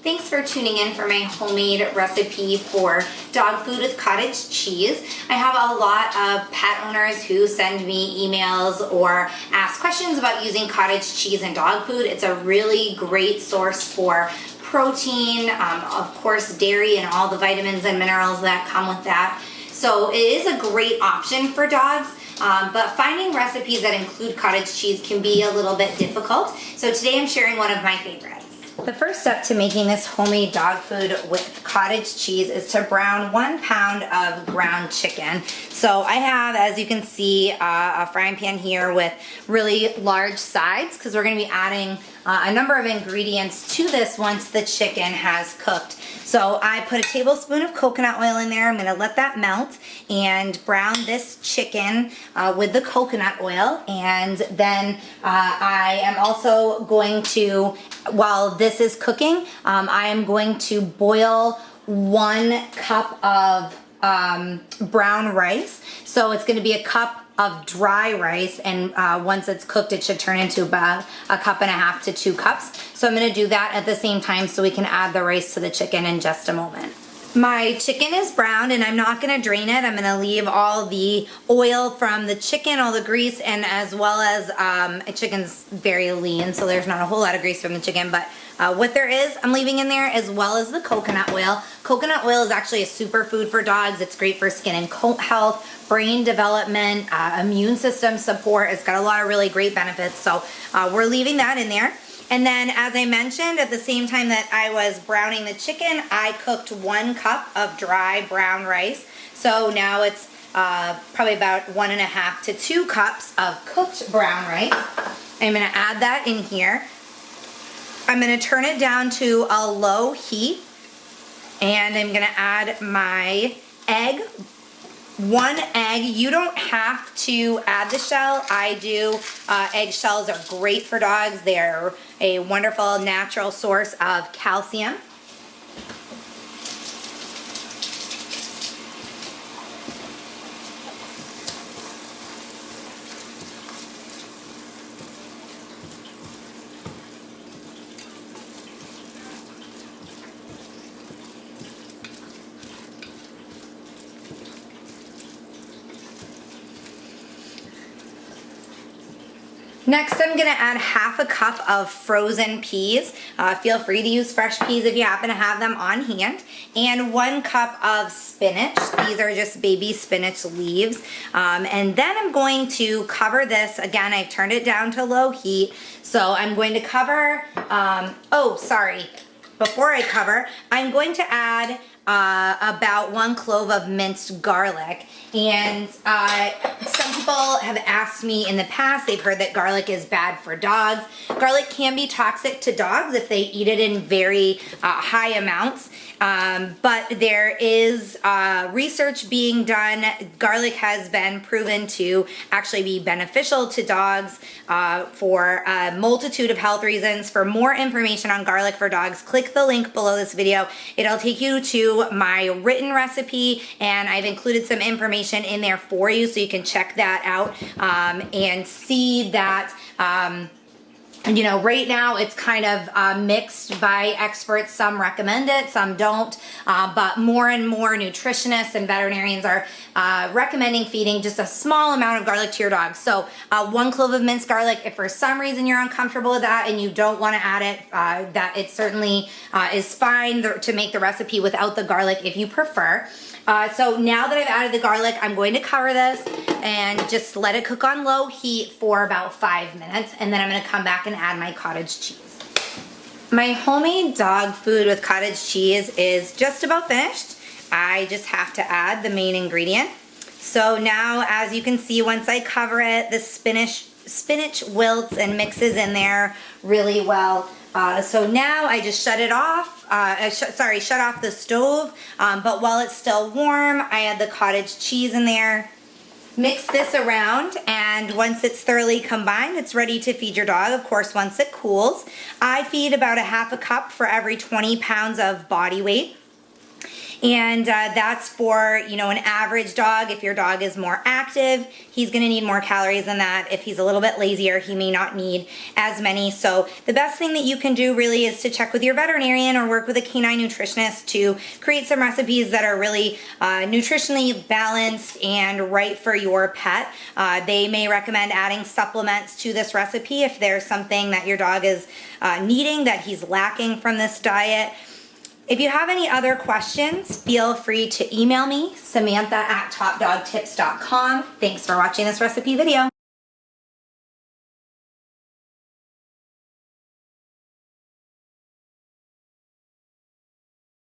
Thanks for tuning in for my homemade recipe for dog food with cottage cheese. I have a lot of pet owners who send me emails or ask questions about using cottage cheese in dog food. It's a really great source for protein, of course dairy and all the vitamins and minerals that come with that. So it is a great option for dogs. But finding recipes that include cottage cheese can be a little bit difficult. So today I'm sharing one of my favorites. The first step to making this homemade dog food with cottage cheese is to brown 1 pound of ground chicken. So I have, as you can see, a frying pan here with really large sides because we're going to be adding a number of ingredients to this once the chicken has cooked. So I put a tablespoon of coconut oil in there. I'm going to let that melt and brown this chicken with the coconut oil. And then I am also going to, while this is cooking, I am going to boil 1 cup of brown rice. So it's going to be a cup of dry rice, and once it's cooked it should turn into about 1.5 cups to 2 cups. So I'm going to do that at the same time so we can add the rice to the chicken in just a moment. My chicken is browned and I'm not going to drain it. I'm going to leave all the oil from the chicken, all the grease, and as well as chicken's very lean, so there's not a whole lot of grease from the chicken, but what there is I'm leaving in there, as well as the coconut oil. Coconut oil is actually a superfood for dogs. It's great for skin and coat health, brain development, immune system support. It's got a lot of really great benefits, so we're leaving that in there. And then, as I mentioned, at the same time that I was browning the chicken, I cooked 1 cup of dry brown rice. So now it's probably about 1.5 to 2 cups of cooked brown rice. I'm going to add that in here. I'm going to turn it down to a low heat, and I'm going to add my egg. 1 egg. You don't have to add the shell. I do. Egg shells are great for dogs. They're a wonderful natural source of calcium. Next, I'm going to add 1/2 cup of frozen peas. Feel free to use fresh peas if you happen to have them on hand. And 1 cup of spinach. These are just baby spinach leaves. And then I'm going to cover this. Again, I've turned it down to low heat. So I'm going to cover, before I cover, I'm going to add about 1 clove of minced garlic. And some people have asked me in the past, they've heard that garlic is bad for dogs. Garlic can be toxic to dogs if they eat it in very high amounts. But there is research being done. Garlic has been proven to actually be beneficial to dogs for a multitude of health reasons. For more information on garlic for dogs, click the link below this video. It'll take you to my written recipe, and I've included some information in there for you so you can check that out and see that you know, right now it's kind of mixed by experts. Some recommend it, some don't, but more and more nutritionists and veterinarians are recommending feeding just a small amount of garlic to your dog. So 1 clove of minced garlic. If for some reason you're uncomfortable with that and you don't want to add it, that it certainly is fine to make the recipe without the garlic if you prefer. So now that I've added the garlic, I'm going to cover this and just let it cook on low heat for about 5 minutes, and then I'm going to come back and add my cottage cheese. My homemade dog food with cottage cheese is just about finished. I just have to add the main ingredient. So now, as you can see, once I cover it, the spinach wilts and mixes in there really well. So now I just shut it off, shut off the stove, but while it's still warm, I add the cottage cheese in there. Mix this around, and once it's thoroughly combined, it's ready to feed your dog, of course, once it cools. I feed about 1/2 cup for every 20 pounds of body weight. And that's for, you know, an average dog. If your dog is more active, he's gonna need more calories than that. If he's a little bit lazier, he may not need as many. So the best thing that you can do really is to check with your veterinarian or work with a canine nutritionist to create some recipes that are really nutritionally balanced and right for your pet. They may recommend adding supplements to this recipe if there's something that your dog is needing that he's lacking from this diet. If you have any other questions, feel free to email me, Samantha@topdogtips.com. Thanks for watching this recipe video.